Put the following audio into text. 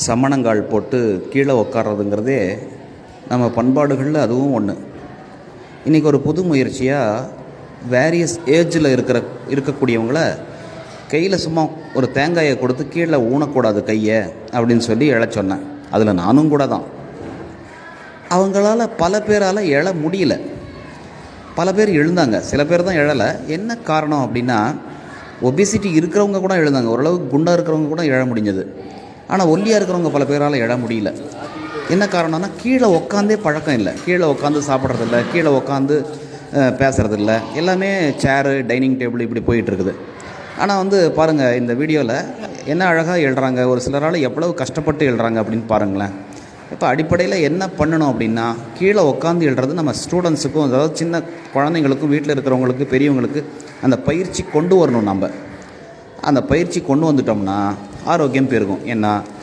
சமணங்கால் போட்டு கீழே உக்கார்றதுங்கிறதே நம்ம பண்பாடுகளில் அதுவும் ஒன்று. இன்றைக்கி ஒரு புது முயற்சியாக வேரியஸ் ஏஜில் இருக்கக்கூடியவங்கள கையில் சும்மா ஒரு தேங்காயை கொடுத்து கீழே ஊனக்கூடாது கையை அப்படின்னு சொல்லி எழச் சொன்னேன். அதில் நானும் கூட தான். அவங்களால பல பேரால் எழ முடியல. பல பேர் எழுந்தாங்க, சில பேர் தான் எழலை. என்ன காரணம் அப்படின்னா, ஒபிசிட்டி இருக்கிறவங்க கூட எழுந்தாங்க, ஓரளவுக்கு குண்டாக இருக்கிறவங்க கூட எழ முடிஞ்சது. ஆனால் ஒல்லியாக இருக்கிறவங்க பல பேரால் எழ முடியல. என்ன காரணம்னா, கீழே உக்காந்தே பழக்கம் இல்லை, கீழே உட்காந்து சாப்பிட்றதில்ல, கீழே உட்காந்து பேசுகிறதில்ல, எல்லாமே சேரு டைனிங் டேபிள் இப்படி போயிட்டுருக்குது. ஆனால் பாருங்கள், இந்த வீடியோவில் என்ன அழகாக எழுறாங்க, ஒரு சிலரால் எவ்வளவு கஷ்டப்பட்டு எழுறாங்க அப்படின்னு பாருங்களேன். இப்போ அடிப்படையில் என்ன பண்ணணும் அப்படின்னா, கீழே உட்காந்து எழுறது நம்ம ஸ்டூடெண்ட்ஸுக்கும், அதாவது சின்ன குழந்தைங்களுக்கும், வீட்டில் இருக்கிறவங்களுக்கு, பெரியவங்களுக்கு அந்த பயிற்சி கொண்டு வரணும். நம்ம அந்த பயிற்சி கொண்டு வந்துட்டோம்னா ஆரோக்கியம் பெருகும். ஏன்னா